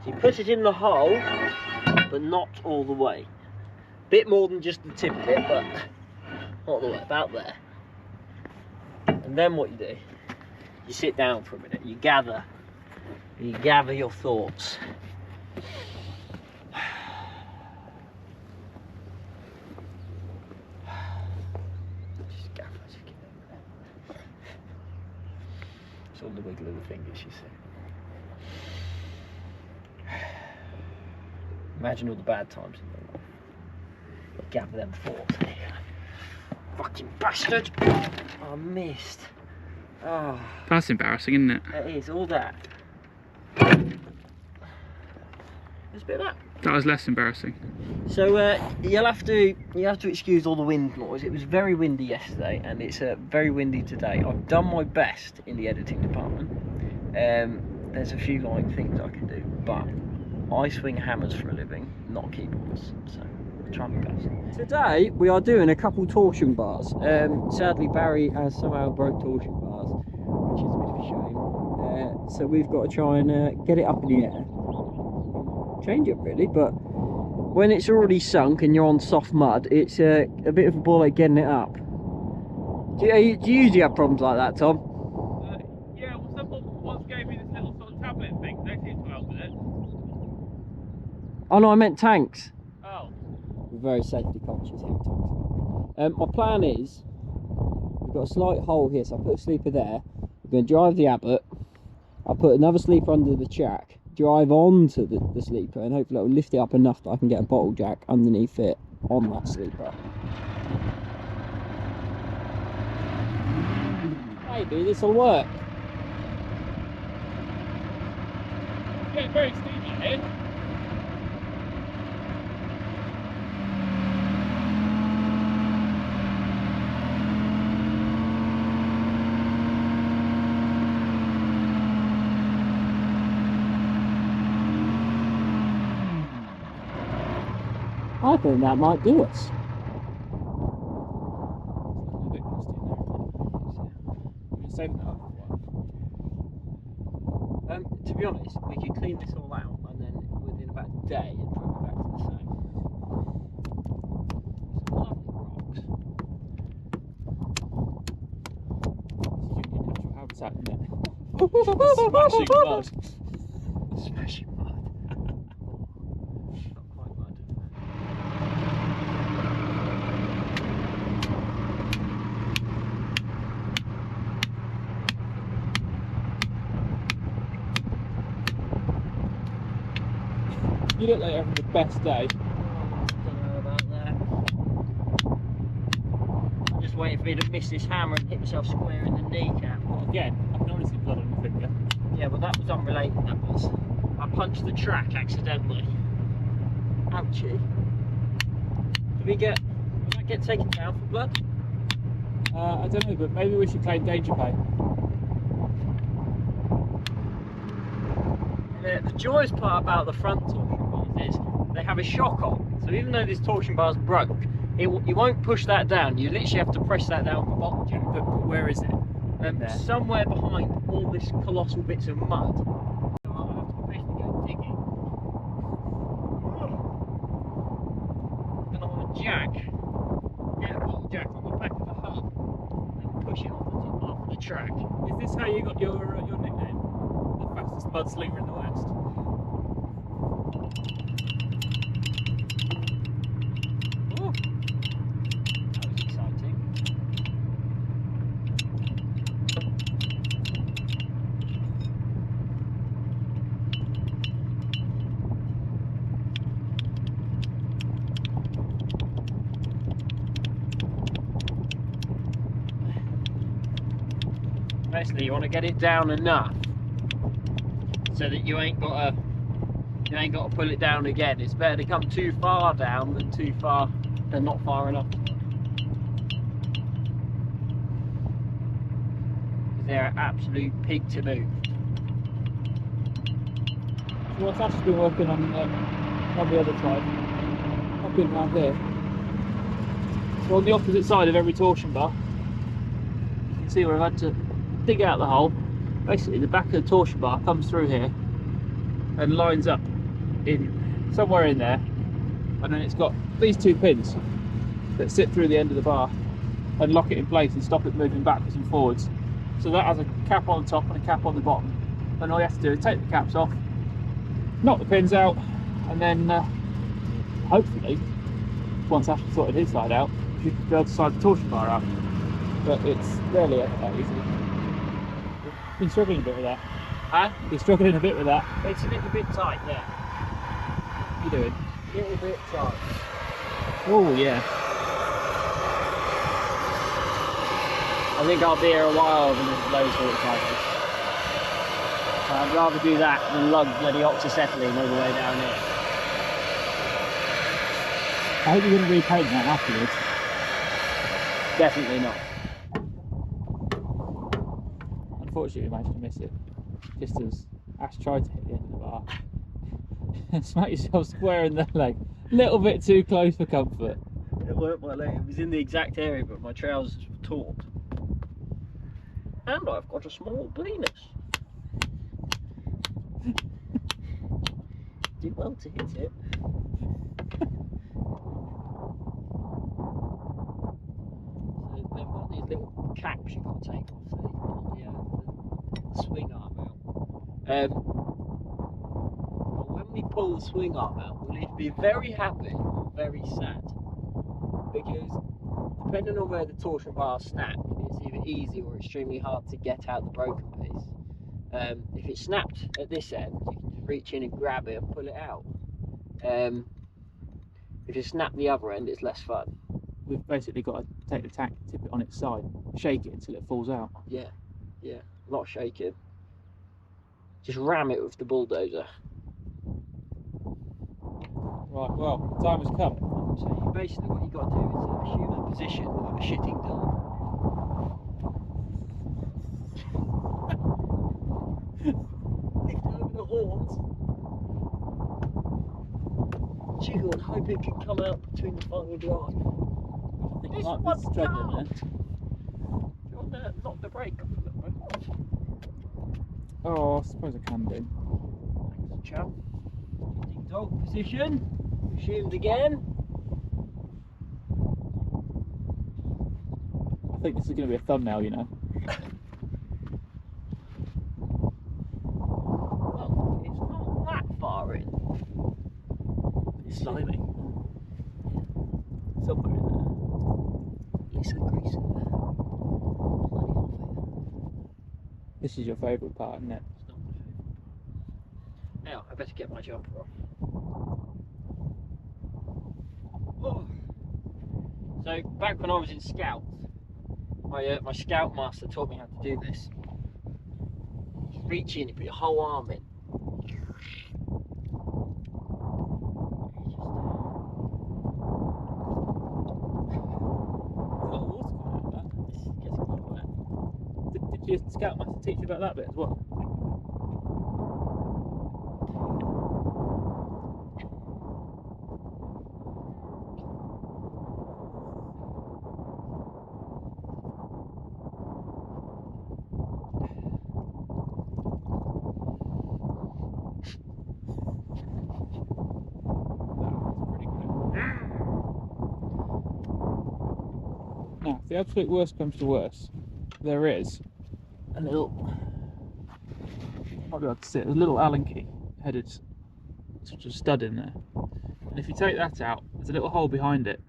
So you put it in the hole, but not all the way. Bit more than just the tip of it, but not all the way, about there. And then what you do, you sit down for a minute, you gather your thoughts. It's all the wiggle of the fingers, you see. Imagine all the bad times in your life. Gather them thoughts. Fucking bastard! Oh, I missed. Oh. That's embarrassing, isn't it? It is, all that. There's a bit of that. That was less embarrassing. So you have to excuse all the wind noise. It was very windy yesterday, and it's very windy today. I've done my best in the editing department. There's a few things I can do, but I swing hammers for a living, not keyboards. So I'll try my best. Today we are doing a couple torsion bars. Sadly, Barry has somehow broke torsion bars, which is a bit of a shame. So we've got to try and get it up in the air. Change it really, but when it's already sunk and you're on soft mud, it's a bit of a ball like getting it up. Do you usually have problems like that, Tom? Yeah, well, someone once gave me this little sort of tablet thing. They seem to help with it. Oh no, I meant Tanks. Oh. We're very safety conscious here at Tanks. My plan is, we've got a slight hole here, so I'll put a sleeper there. We're going to drive the Abbott. I'll put another sleeper under the jack, drive onto the sleeper, and hopefully it'll lift it up enough that I can get a bottle jack underneath it on that sleeper. Maybe this will work. Yeah, very steamy here. I think that might do us. To be honest, we could clean this all out and then within about a day it'd probably be back to the same. Some lovely rocks. Habitat, isn't it? Smashing mud. Smashing mud. Not quite mud. You look like you're having the best day. Don't know about that. I'm just waiting for me to miss this hammer and hit myself square in the kneecap. Again, I can already see blood on your finger. Yeah, but that was unrelated, that was. I punched the track accidentally. Ouchie. Will that get taken down for blood? I don't know, but maybe we should claim danger pay. The joyous part about the front torsion bars is they have a shock on. So even though this torsion bar's broke, you won't push that down. You literally have to press that down with a bottle jack. But where is it? Somewhere behind all this colossal bits of mud. So I'll have to basically go digging. And on a jack, get a bottle jack on the back of the hub and push it off the track. Is this how you got your nickname? The fastest mudslinger in the West? Ooh. That was exciting. Basically, you want to get it down enough so that you ain't got to pull it down again. It's better to come too far down than not far enough. They're an absolute pig to move. So what's actually been working on the other side? I've been around here. So on the opposite side of every torsion bar, you can see where I've had to dig out the hole. Basically, the back of the torsion bar comes through here and lines up in somewhere in there, and then it's got these two pins that sit through the end of the bar and lock it in place and stop it moving backwards and forwards. So that has a cap on the top and a cap on the bottom, and all you have to do is take the caps off, knock the pins out, and then hopefully, once Ash has sorted his side out, you should be able to slide the torsion bar out. But it's rarely ever that easy. Been struggling a bit with that. Huh? Been struggling a bit with that. It's a little bit tight, yeah. What are you doing? A little bit tight. Oh yeah. I think I'll be here a while than those sorts like this. I'd rather do that than lug bloody oxyacetylene all the way down here. I hope you're going to repaint that afterwards. Definitely not. Unfortunately, we managed to miss it. Just as Ash tried to hit the end of the bar. Smack yourself square in the leg. A little bit too close for comfort. It worked my leg. It was in the exact area, but my trousers were taut. And I've got a small penis. Did well to hit it. So they've got these little caps you've got to take off so you can pull the swing arm out. But when we pull the swing arm out, we'll either be very happy or very sad. Because depending on where the torsion bar snapped, it's either easy or extremely hard to get out the broken piece. If it snapped at this end, you can just reach in and grab it and pull it out. If it snapped the other end, it's less fun. We've basically got to take the tank, tip it on its side, shake it until it falls out. Yeah, a lot of shaking. Just ram it with the bulldozer. Right, well, the time has come. So basically what you've got to do is assume the position of a shitting dog. Lift over the horns. Jiggle and hope it can come out between the final drive. I think you might be struggling there. Do you want to knock the brake off a little bit? Oh, I suppose I can do. Thanks, chap. Shitting dog position. Assumed again. I think this is going to be a thumbnail, you know. Well, it's not that far in. It's slimy. Somewhere in there. It's a grease in there. Bloody off it. This is your favourite part, isn't it? It's not my favourite. Now, I better get my jumper off. Oh. So, back when I was in Scouts, my Scout master taught me how to do this. Just reach in, you put your whole arm in. Did your Scout master teach you about that bit as well? Now, if the absolute worst comes to worst, there is a little, might be able to see it, there's a little Allen key headed sort of stud in there. And if you take that out, there's a little hole behind it,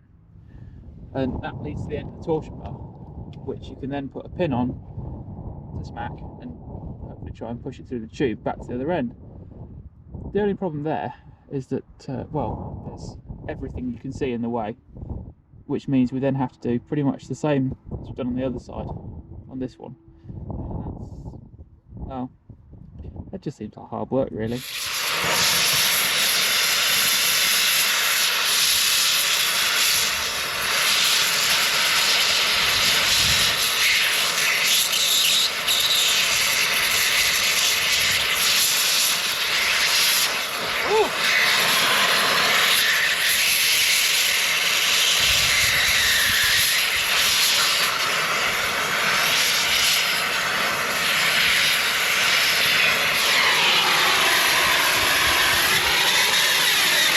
and that leads to the end of the torsion bar, which you can then put a pin on to smack and hopefully try and push it through the tube back to the other end. The only problem there is that, well, there's everything you can see in the way, which means we then have to do pretty much the same as we've done on the other side, on this one. And that's, well, that just seems like hard work, really.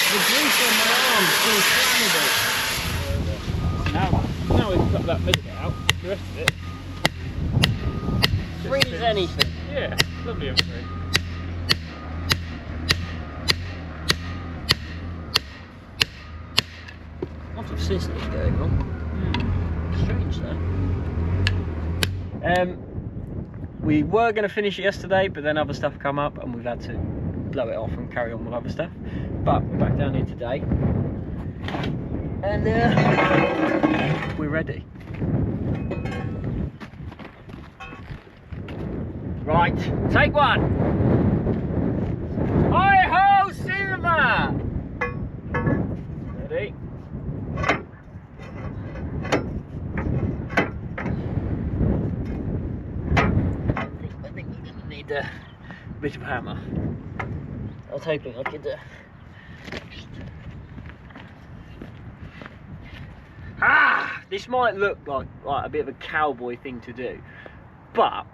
The grease on my arm is flammable. Now we've got that middle bit out, the rest of it. Freeze anything. Yeah, lovely and free. Lot of sizzling going on. Strange though. We were going to finish it yesterday, but then other stuff come up and we've had to blow it off and carry on with other stuff. But we're back down here today. And we're ready. Right, take one. Hi-ho, Silver! Ready? I think we're going to need a bit of hammer. I was hoping I could just... This might look like a bit of a cowboy thing to do, but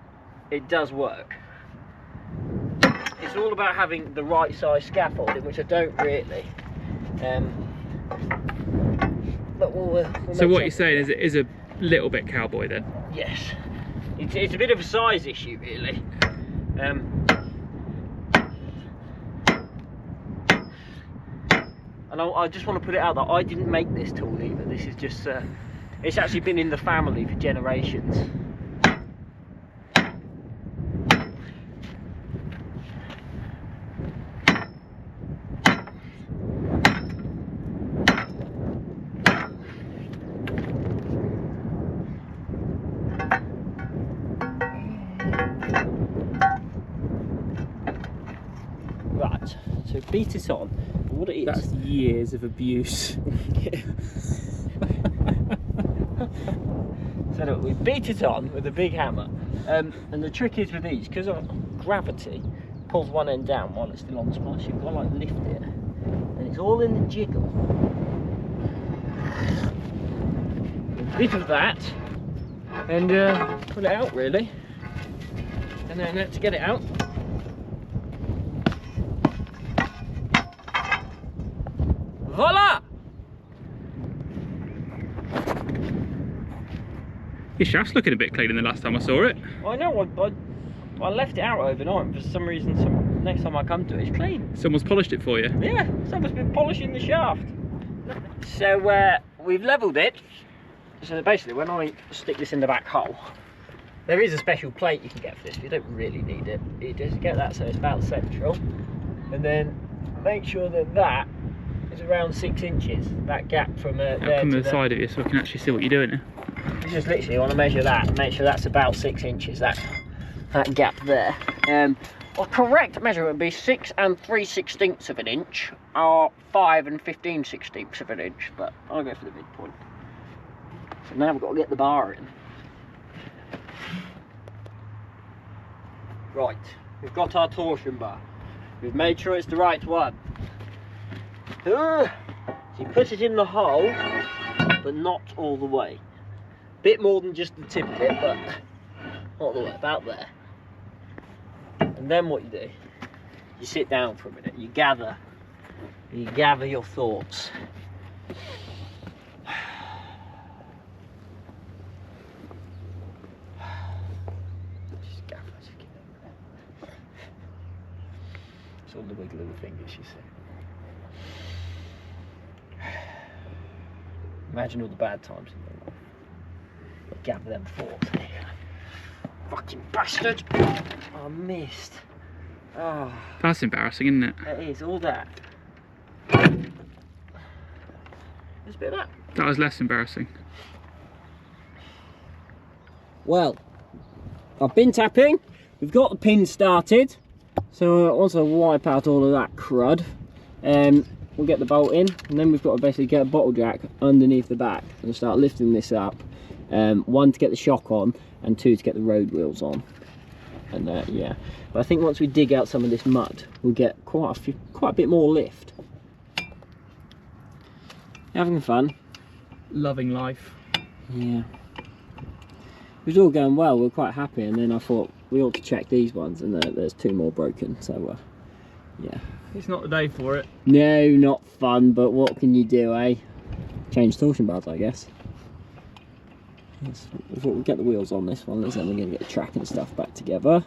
it does work. It's all about having the right size scaffolding, which I don't really. But we'll so what you're saying is it is a little bit cowboy then? Yes. It's a bit of a size issue, really. And I just want to put it out that I didn't make this tool either. This is just, it's actually been in the family for generations. Right, so beat it on. What it is. That's years of abuse. So look, we beat it on with a big hammer. And the trick is with these, because of gravity, pulls one end down while it's still on the splice. You've got to like lift it. And it's all in the jiggle. A bit of that. And pull it out really. And then to get it out. Voila! Your shaft's looking a bit cleaner than the last time I saw it. I know, I left it out overnight, and for some reason, next time I come to it, it's clean. Someone's polished it for you? Yeah, someone's been polishing the shaft. So we've levelled it. So basically, when I stick this in the back hole, there is a special plate you can get for this, but you don't really need it. You just get that so it's about central, and then make sure that that is around 6 inches, that gap from there Come to to the side of you so I can actually see what you're doing here. You just literally want to measure that, make sure that's about 6 inches, that gap there. Our correct measurement would be 6 3/16 of an inch, or 5 15/16 of an inch, but I'll go for the midpoint. So now we've got to get the bar in. Right, we've got our torsion bar. We've made sure it's the right one. So you put it in the hole, but not all the way. Bit more than just the tip of it, but not all the way, about there. And then what you do, you sit down for a minute, you gather your thoughts. Just gather, just get over there. It's all the wiggle of the fingers, you see. Imagine all the bad times in your life. Gather them thoughts. Fucking bastard! Oh, I missed. Oh. That's embarrassing, isn't it? It is, all that. There's a bit of that. That was less embarrassing. Well, I've been tapping. We've got the pin started. So once I wipe out all of that crud, we'll get the bolt in, and then we've got to basically get a bottle jack underneath the back and start lifting this up. 1 to get the shock on, and 2 to get the road wheels on. And yeah, but I think once we dig out some of this mud, we'll get quite a bit more lift. Having fun. Loving life. Yeah. It was all going well, we're quite happy, and then I thought we ought to check these ones, and there's 2 more broken, so yeah. It's not the day for it. No, not fun, but what can you do, eh? Change torsion bars, I guess. We'll get the wheels on this one, and then we're going to get the track and stuff back together.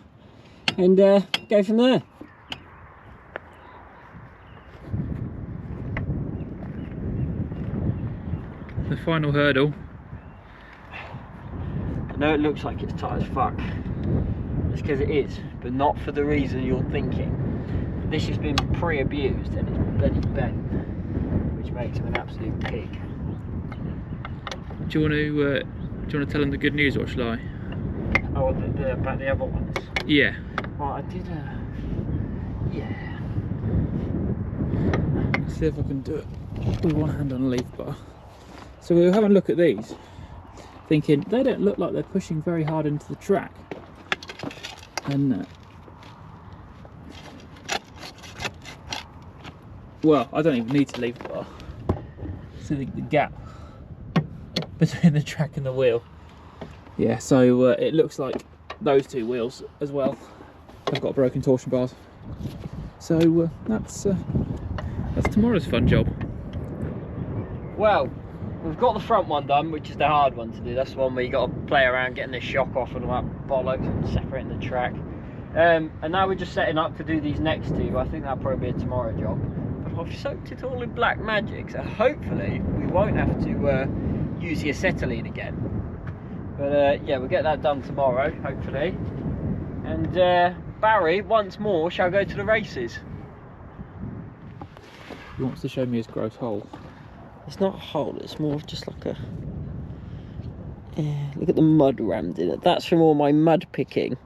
And go from there. The final hurdle. I know it looks like it's tight as fuck. It's because it is, but not for the reason you're thinking. This has been pre-abused and it's bloody bent, which makes him an absolute pig. Do you want to tell them the good news, or shall I? Oh, about the other ones? Yeah. Well, I did yeah. Let's see if I can do it with one hand on the leaf bar. So we were having a look at these, thinking they don't look like they're pushing very hard into the track. And well, I don't even need to leave the bar. See the gap between the track and the wheel. Yeah, so it looks like those two wheels as well have got broken torsion bars. So that's tomorrow's fun job. Well, we've got the front one done, which is the hard one to do. That's the one where you got to play around getting the shock off and all that bollocks and separating the track. And now we're just setting up to do these next two. I think that'll probably be a tomorrow job. But I've soaked it all in black magic, so hopefully we won't have to use the acetylene again. But yeah, we'll get that done tomorrow, hopefully. And Barry, once more, shall go to the races. He wants to show me his gross hole. It's not a hole, it's more of just like a... look at the mud rammed in it. That's from all my mud picking.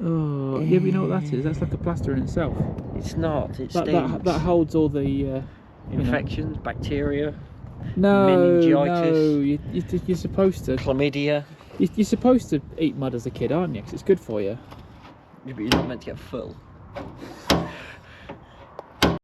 Oh, yeah, but you know what that is? That's like a plaster in itself. It's not, it that holds all the... infections, bacteria, meningitis. No, you're supposed to... Chlamydia. You're supposed to eat mud as a kid, aren't you? Because it's good for you. Yeah, but you're not meant to get full.